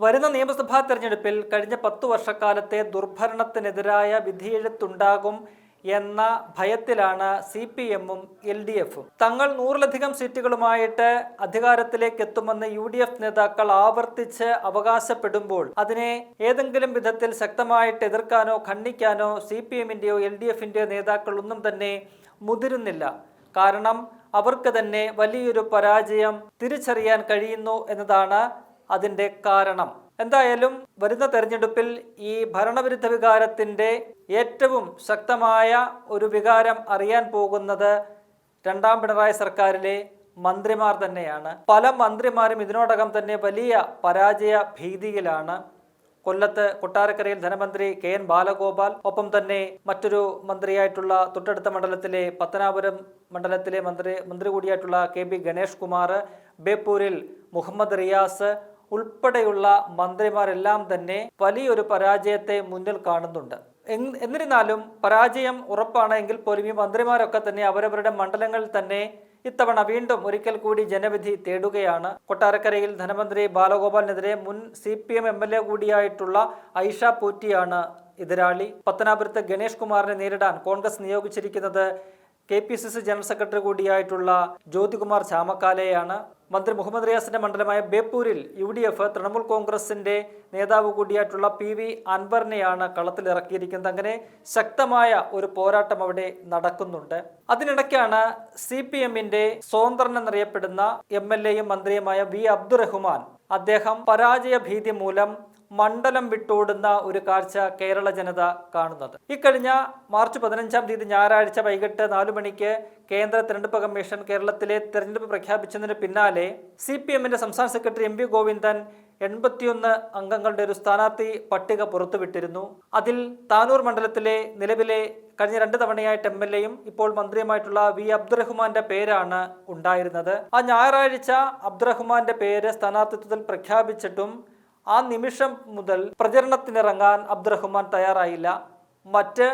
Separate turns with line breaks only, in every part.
വരുന്ന നിയമസഭാ തെരഞ്ഞെടുപ്പിൽ കഴിഞ്ഞ 10 വർഷക്കാലത്തെ ദുർഭരണത്തിനെതിരായ വിധിയെഴുത്തുണ്ടാകും എന്ന ഭയത്തിലാണ് CPM-ഉം LDF-ഉം. തങ്ങൾ 100-ലധികം സീറ്റുകളുമായിട്ട് അധികാരത്തിലേക്ക് എത്തുമെന്ന് UDF നേതാക്കൾ ആവർത്തിച്ച് അവകാശപ്പെടുമ്പോൾ അതിനെ ഏതെങ്കിലും വിധത്തിൽ ശക്തമായിട്ട് എതിർക്കാനോ ഖണ്ഡിക്കാനോ CPM-ന്റെയോ LDF-ന്റെയോ നേതാക്കൾ ഒന്നും തന്നെ മുതിരുന്നില്ല. കാരണം അവർക്ക് തന്നെ വലിയൊരു പരാജയം തിരിച്ചറിയാൻ കഴിയുന്നു എന്നതാണ് അതിൻ്റെ കാരണം. എന്തായാലും വരുന്ന തെരഞ്ഞെടുപ്പിൽ ഈ ഭരണവിരുദ്ധ വികാരത്തിൻ്റെ ഏറ്റവും ശക്തമായ ഒരു വികാരം അറിയാൻ പോകുന്നത് രണ്ടാം പിണറായി സർക്കാരിലെ മന്ത്രിമാർ തന്നെയാണ്. പല മന്ത്രിമാരും ഇതിനോടകം തന്നെ വലിയ പരാജയ ഭീതിയിലാണ്. കൊല്ലത്ത് കൊട്ടാരക്കരയിൽ ധനമന്ത്രി KN ബാലഗോപാൽ, ഒപ്പം തന്നെ മറ്റൊരു മന്ത്രിയായിട്ടുള്ള തൊട്ടടുത്ത മണ്ഡലത്തിലെ പത്തനാപുരം മണ്ഡലത്തിലെ മന്ത്രി കൂടിയായിട്ടുള്ള KB ഗണേഷ് കുമാർ, ബേപ്പൂരിൽ മുഹമ്മദ് റിയാസ് ഉൾപ്പെടെയുള്ള മന്ത്രിമാരെല്ലാം തന്നെ വലിയൊരു പരാജയത്തെ മുന്നിൽ കാണുന്നുണ്ട്. എന്നിരുന്നാലും പരാജയം ഉറപ്പാണ് എങ്കിൽ പോലും ഈ മന്ത്രിമാരൊക്കെ തന്നെ അവരവരുടെ മണ്ഡലങ്ങളിൽ തന്നെ ഇത്തവണ വീണ്ടും ഒരിക്കൽ കൂടി ജനവിധി തേടുകയാണ്. കൊട്ടാരക്കരയിൽ ധനമന്ത്രി ബാലഗോപാലിനെതിരെ മുൻ CPM MLA കൂടിയായിട്ടുള്ള ഐഷ പോറ്റിയാണ് എതിരാളി. പത്തനാപുരത്ത് ഗണേഷ് കുമാറിനെ നേരിടാൻ കോൺഗ്രസ് നിയോഗിച്ചിരിക്കുന്നത് KPCC ജനറൽ സെക്രട്ടറി കൂടിയായിട്ടുള്ള ജ്യോതികുമാർ ചാമക്കാലയാണ്. മന്ത്രി മുഹമ്മദ് റിയാസിന്റെ മണ്ഡലമായ ബേപ്പൂരിൽ UDF തൃണമൂൽ കോൺഗ്രസിന്റെ നേതാവ് കൂടിയായിട്ടുള്ള PV അൻവറിനെയാണ് കളത്തിലിറക്കിയിരിക്കുന്നത്. അങ്ങനെ ശക്തമായ ഒരു പോരാട്ടം അവിടെ നടക്കുന്നുണ്ട്. അതിനിടയ്ക്കാണ് CPM-ന്റെ സ്വതന്ത്രൻ എന്നറിയപ്പെടുന്ന MLA-യും മന്ത്രിയുമായ V അബ്ദുറഹ്മാൻ, അദ്ദേഹം പരാജയ ഭീതി മൂലം മണ്ഡലം വിട്ടോടുന്ന ഒരു കാഴ്ച കേരള ജനത കാണുന്നത്. ഇക്കഴിഞ്ഞ മാർച്ച് 15-ാം തീയതി ഞായറാഴ്ച വൈകിട്ട് 4 മണിക്ക് കേന്ദ്ര തെരഞ്ഞെടുപ്പ് കമ്മീഷൻ കേരളത്തിലെ തെരഞ്ഞെടുപ്പ് പ്രഖ്യാപിച്ചതിന് പിന്നാലെ CPM-ന്റെ സംസ്ഥാന സെക്രട്ടറി MV ഗോവിന്ദൻ 81 അംഗങ്ങളുടെ ഒരു സ്ഥാനാർത്ഥി പട്ടിക പുറത്തുവിട്ടിരുന്നു. അതിൽ താനൂർ മണ്ഡലത്തിലെ നിലവിലെ കഴിഞ്ഞ 2 തവണയായിട്ട് MLA-യും ഇപ്പോൾ മന്ത്രിയുമായിട്ടുള്ള V അബ്ദുറഹ്മാന്റെ പേരാണ് ഉണ്ടായിരുന്നത്. ആ ഞായറാഴ്ച അബ്ദുറഹ്മാന്റെ പേര് സ്ഥാനാർത്ഥിത്വത്തിൽ പ്രഖ്യാപിച്ചിട്ടും ആ നിമിഷം മുതൽ പ്രചരണത്തിനിറങ്ങാൻ അബ്ദുറഹ്മാൻ തയ്യാറായില്ല. മറ്റ്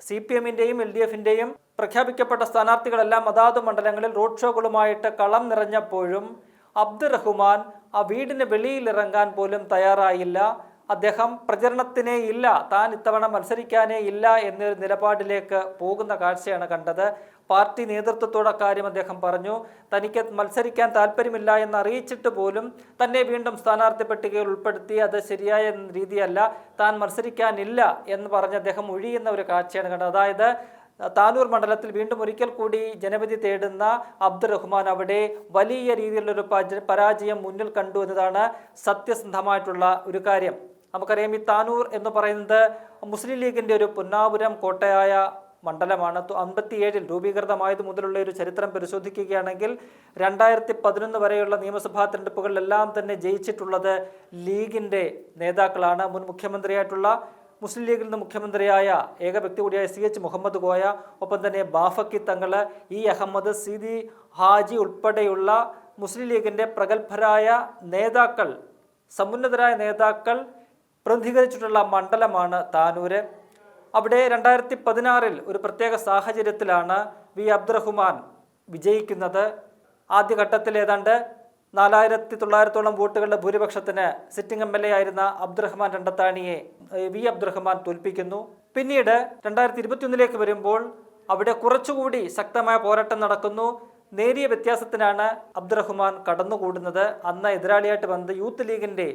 CPM-ന്റെയും LDF-ന്റെയും പ്രഖ്യാപിക്കപ്പെട്ട സ്ഥാനാർത്ഥികളെല്ലാം അതാത് മണ്ഡലങ്ങളിൽ റോഡ് ഷോകളുമായിട്ട് കളം നിറഞ്ഞപ്പോഴും അബ്ദുറഹ്മാൻ ആ വീടിന് വെളിയിലിറങ്ങാൻ പോലും തയ്യാറായില്ല. അദ്ദേഹം പ്രചരണത്തിനേ ഇല്ല, താൻ ഇത്തവണ മത്സരിക്കാനേ ഇല്ല എന്നൊരു നിലപാടിലേക്ക് പോകുന്ന കാഴ്ചയാണ് കണ്ടത്. പാർട്ടി നേതൃത്വത്തോട് അക്കാര്യം അദ്ദേഹം പറഞ്ഞു. തനിക്ക് മത്സരിക്കാൻ താല്പര്യമില്ല എന്ന് അറിയിച്ചിട്ട് പോലും തന്നെ വീണ്ടും സ്ഥാനാർത്ഥി പട്ടികയിൽ ഉൾപ്പെടുത്തി. അത് ശരിയായ രീതിയല്ല, താൻ മത്സരിക്കാനില്ല എന്ന് പറഞ്ഞ് അദ്ദേഹം ഒഴിയുന്ന ഒരു കാഴ്ചയാണ് കണ്ടത്. അതായത് താനൂർ മണ്ഡലത്തിൽ വീണ്ടും ഒരിക്കൽ കൂടി ജനവിധി തേടുന്ന അബ്ദുറഹ്മാൻ അവിടെ വലിയ രീതിയിലുള്ളൊരു പരാജയം മുന്നിൽ കണ്ടു എന്നതാണ് സത്യസന്ധമായിട്ടുള്ള ഒരു കാര്യം. നമുക്കറിയാം, ഈ താനൂർ എന്ന് പറയുന്നത് മുസ്ലിം ലീഗിൻ്റെ ഒരു പൊന്നാപുരം കോട്ടയായ മണ്ഡലമാണ്. 57-ൽ രൂപീകൃതമായത് മുതലുള്ള ഒരു ചരിത്രം പരിശോധിക്കുകയാണെങ്കിൽ 2011 വരെയുള്ള നിയമസഭാ തെരഞ്ഞെടുപ്പുകളിലെല്ലാം തന്നെ ജയിച്ചിട്ടുള്ളത് ലീഗിൻ്റെ നേതാക്കളാണ്. മുൻ മുഖ്യമന്ത്രിയായിട്ടുള്ള മുസ്ലിം ലീഗിൽ നിന്ന് മുഖ്യമന്ത്രിയായ ഏക വ്യക്തി കൂടിയായ CH മുഹമ്മദ് കോയ, ഒപ്പം തന്നെ ബാഫക്കി തങ്ങൾ, അഹമ്മദ്, സീതി ഹാജി ഉൾപ്പെടെയുള്ള മുസ്ലിം ലീഗിൻ്റെ പ്രഗത്ഭരായ നേതാക്കൾ, സമുന്നതരായ നേതാക്കൾ പ്രതിനിധീകരിച്ചിട്ടുള്ള മണ്ഡലമാണ് താനൂര്. അവിടെ 2016-ൽ ഒരു പ്രത്യേക സാഹചര്യത്തിലാണ് V അബ്ദുറഹ്മാൻ വിജയിക്കുന്നത്. ആദ്യഘട്ടത്തിൽ ഏതാണ്ട് 4900-ഓളം വോട്ടുകളുടെ ഭൂരിപക്ഷത്തിന് സിറ്റിംഗ് MLA ആയിരുന്ന അബ്ദുറഹ്മാൻ രണ്ടത്താണിയെ V അബ്ദുറഹ്മാൻ തോൽപ്പിക്കുന്നു. പിന്നീട് 2021-ലേക്ക് വരുമ്പോൾ അവിടെ കുറച്ചുകൂടി ശക്തമായ പോരാട്ടം നടക്കുന്നു. നേരിയ വ്യത്യാസത്തിനാണ് അബ്ദുറഹ്മാൻ കടന്നുകൂടുന്നത്. അന്ന് എതിരാളിയായിട്ട് വന്നത് യൂത്ത് ലീഗിൻ്റെ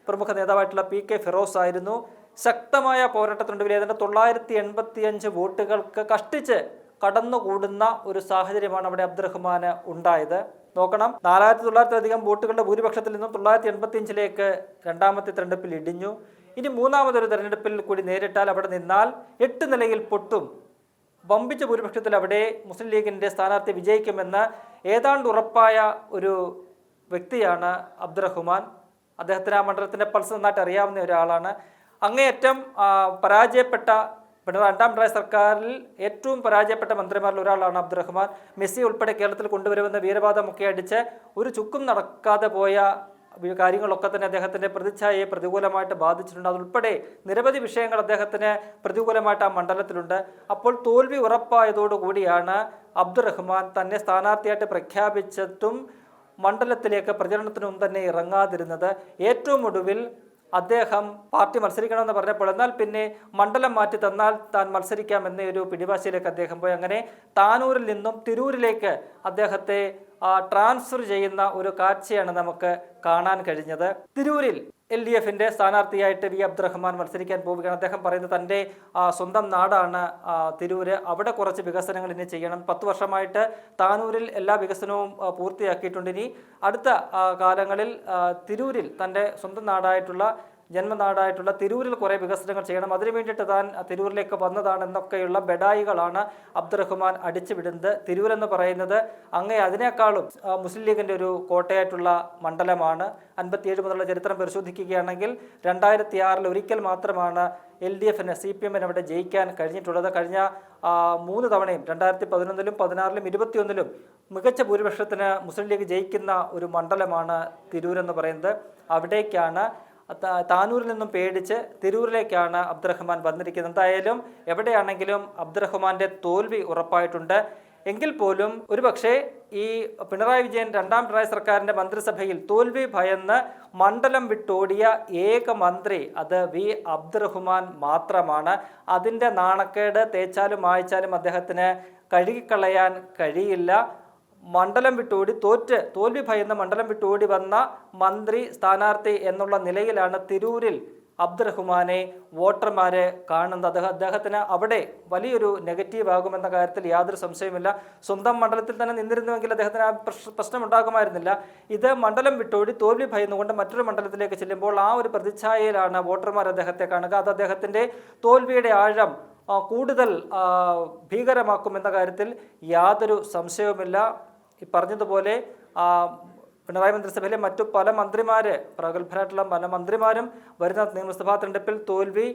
പ്രമുഖ നേതാവായിട്ടുള്ള PK ഫിറോസ് ആയിരുന്നു. ശക്തമായ പോരാട്ടത്തിനൊടുവിൽ ഏതാണ്ട് 985 വോട്ടുകൾക്ക് കഷ്ടിച്ച് കടന്നുകൂടുന്ന ഒരു സാഹചര്യമാണ് അവിടെ അബ്ദുറഹ്മാന് ഉണ്ടായത്. നോക്കണം, 4900-ലധികം വോട്ടുകളുടെ ഭൂരിപക്ഷത്തിൽ നിന്നും 985-ലേക്ക് രണ്ടാമത്തെ തെരഞ്ഞെടുപ്പിൽ ഇടിഞ്ഞു. ഇനി മൂന്നാമതൊരു തെരഞ്ഞെടുപ്പിൽ കൂടി നേരിട്ടാൽ അവിടെ നിന്നാൽ 8 നിലയിൽ പൊട്ടും. വമ്പിച്ച ഭൂരിപക്ഷത്തിൽ അവിടെ മുസ്ലിം ലീഗിൻ്റെ സ്ഥാനാർത്ഥി വിജയിക്കുമെന്ന് ഏതാണ്ട് ഉറപ്പായ ഒരു വ്യക്തിയാണ് അബ്ദുറഹ്മാൻ. അദ്ദേഹത്തിന് ആ മണ്ഡലത്തിൻ്റെ പൾസ് നന്നായിട്ട് അറിയാവുന്ന ഒരാളാണ്. അങ്ങേയറ്റം പരാജയപ്പെട്ട രണ്ടാം പിണറായി സർക്കാരിൽ ഏറ്റവും പരാജയപ്പെട്ട മന്ത്രിമാരിൽ ഒരാളാണ് അബ്ദുറഹ്മാൻ. മെസ്സി ഉൾപ്പെടെ കേരളത്തിൽ കൊണ്ടുവരുമെന്ന വീരവാദമൊക്കെ അടിച്ച് ഒരു ചുക്കും നടക്കാതെ പോയ കാര്യങ്ങളൊക്കെ തന്നെ അദ്ദേഹത്തിൻ്റെ പ്രതിച്ഛായയെ പ്രതികൂലമായിട്ട് ബാധിച്ചിട്ടുണ്ട്. അതുൾപ്പെടെ നിരവധി വിഷയങ്ങൾ അദ്ദേഹത്തിന് പ്രതികൂലമായിട്ട് ആ മണ്ഡലത്തിലുണ്ട്. അപ്പോൾ തോൽവി ഉറപ്പായതോടുകൂടിയാണ് അബ്ദുറഹ്മാൻ തന്നെ സ്ഥാനാർത്ഥിയായിട്ട് പ്രഖ്യാപിച്ചിട്ടും മണ്ഡലത്തിലേക്ക് പ്രചരണത്തിനും തന്നെ ഇറങ്ങാതിരുന്നത്. ഏറ്റവും ഒടുവിൽ അദ്ദേഹം പാർട്ടി മത്സരിക്കണമെന്ന് പറഞ്ഞപ്പോൾ എന്നാൽ പിന്നെ മണ്ഡലം മാറ്റി തന്നാൽ താൻ മത്സരിക്കാമെന്ന ഒരു പിടിവാശിയിലേക്ക് അദ്ദേഹം പോയി. അങ്ങനെ താനൂരിൽ നിന്നും തിരൂരിലേക്ക് അദ്ദേഹത്തെ ട്രാൻസ്ഫർ ചെയ്യുന്ന ഒരു കാഴ്ചയാണ് നമുക്ക് കാണാൻ കഴിഞ്ഞത്. തിരൂരിൽ LDFിന്റെ സ്ഥാനാർത്ഥിയായിട്ട് വി അബ്ദുറഹ്മാൻ മത്സരിക്കാൻ പോവുകയാണ്. അദ്ദേഹം പറയുന്നത് തൻ്റെ സ്വന്തം നാടാണ് തിരൂര്, അവിടെ കുറച്ച് വികസനങ്ങൾ ഇനി ചെയ്യണം. 10 വർഷമായിട്ട് താനൂരിൽ എല്ലാ വികസനവും പൂർത്തിയാക്കിയിട്ടുണ്ട്. ഇനി അടുത്ത കാലങ്ങളിൽ തിരൂരിൽ തൻ്റെ സ്വന്തം നാടായിട്ടുള്ള ജന്മനാടായിട്ടുള്ള തിരൂരിൽ കുറേ വികസനങ്ങൾ ചെയ്യണം, അതിനു വേണ്ടിയിട്ട് താൻ തിരൂരിലേക്ക് വന്നതാണെന്നൊക്കെയുള്ള ബെഡായികളാണ് അബ്ദുറഹ്മാൻ അടിച്ചുവിടുന്നത്. തിരൂരെന്ന് പറയുന്നത് അങ്ങേ അതിനേക്കാളും മുസ്ലിം ലീഗിൻ്റെ ഒരു കോട്ടയായിട്ടുള്ള മണ്ഡലമാണ്. 57 മുതലുള്ള ചരിത്രം പരിശോധിക്കുകയാണെങ്കിൽ 2006 ഒരിക്കൽ മാത്രമാണ് LDFന് CPMന് അവിടെ ജയിക്കാൻ കഴിഞ്ഞിട്ടുള്ളത്. കഴിഞ്ഞ 3 തവണയും 2011, 2016, 2021 മികച്ച ഭൂരിപക്ഷത്തിന് മുസ്ലിം ലീഗ് ജയിക്കുന്ന ഒരു മണ്ഡലമാണ് തിരൂരെന്ന് പറയുന്നത്. അവിടേക്കാണ് താനൂരിൽ നിന്നും പേടിച്ച് തിരൂരിലേക്കാണ് അബ്ദുറഹ്മാൻ വന്നിരിക്കുന്നത്. എന്തായാലും എവിടെയാണെങ്കിലും അബ്ദുറഹ്മാന്റെ തോൽവി ഉറപ്പായിട്ടുണ്ട്. എങ്കിൽ പോലും ഒരുപക്ഷെ ഈ പിണറായി വിജയൻ രണ്ടാം പിണറായി സർക്കാരിൻ്റെ മന്ത്രിസഭയിൽ തോൽവി ഭയന്ന് മണ്ഡലം വിട്ടോടിയ ഏക മന്ത്രി അത് വി അബ്ദുറഹ്മാൻ മാത്രമാണ്. അതിൻ്റെ നാണക്കേട് തേച്ചാലും മായ്ച്ചാലും അദ്ദേഹത്തിന് കഴുകിക്കളയാൻ കഴിയില്ല. മണ്ഡലം വിട്ടോടി തോൽവി ഭയന്ന് മണ്ഡലം വിട്ടോടി വന്ന മന്ത്രി സ്ഥാനാർത്ഥി എന്നുള്ള നിലയിലാണ് തിരൂരിൽ അബ്ദുറഹ്മാനെ വോട്ടർമാരെ കാണുന്നത്. അദ്ദേഹത്തിന് അവിടെ വലിയൊരു നെഗറ്റീവ് ആകുമെന്ന കാര്യത്തിൽ യാതൊരു സംശയമില്ല. സ്വന്തം മണ്ഡലത്തിൽ തന്നെ നിന്നിരുന്നുവെങ്കിൽ അദ്ദേഹത്തിന് ആ പ്രശ്നമുണ്ടാകുമായിരുന്നില്ല. ഇത് മണ്ഡലം വിട്ടോടി തോൽവി ഭയന്നുകൊണ്ട് മറ്റൊരു മണ്ഡലത്തിലേക്ക് ചെല്ലുമ്പോൾ ആ ഒരു പ്രതിച്ഛായയിലാണ് വോട്ടർമാർ അദ്ദേഹത്തെ കാണുക. അത് അദ്ദേഹത്തിൻ്റെ തോൽവിയുടെ ആഴം കൂടുതൽ ഭീകരമാക്കുമെന്ന കാര്യത്തിൽ യാതൊരു സംശയവുമില്ല. ഈ പറഞ്ഞതുപോലെ പിണറായി മന്ത്രിസഭയിലെ മറ്റു പല പ്രഗത്ഭരായിട്ടുള്ള പല മന്ത്രിമാരും വരുന്ന നിയമസഭാ തെരഞ്ഞെടുപ്പിൽ തോൽവി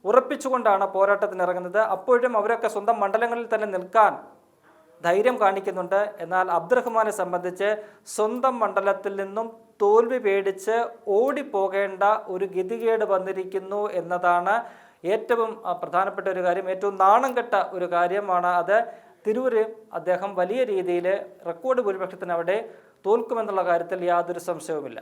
ഉറപ്പിച്ചുകൊണ്ടാണ് പോരാട്ടത്തിനിറങ്ങുന്നത്. അപ്പോഴും അവരൊക്കെ സ്വന്തം മണ്ഡലങ്ങളിൽ തന്നെ നിൽക്കാൻ ധൈര്യം കാണിക്കുന്നുണ്ട്. എന്നാൽ അബ്ദുറഹ്മാനെ സംബന്ധിച്ച് സ്വന്തം മണ്ഡലത്തിൽ നിന്നും തോൽവി പേടിച്ച് ഓടിപ്പോകേണ്ട ഒരു ഗതികേട് വന്നിരിക്കുന്നു എന്നതാണ് ഏറ്റവും പ്രധാനപ്പെട്ട ഒരു കാര്യം. ഏറ്റവും നാണം കെട്ട ഒരു കാര്യമാണ് അത്. തിരൂര് അദ്ദേഹം വലിയ രീതിയിൽ റെക്കോർഡ് ഭൂരിപക്ഷത്തിന് അവിടെ തോൽക്കുമെന്നുള്ള കാര്യത്തിൽ യാതൊരു സംശയവുമില്ല.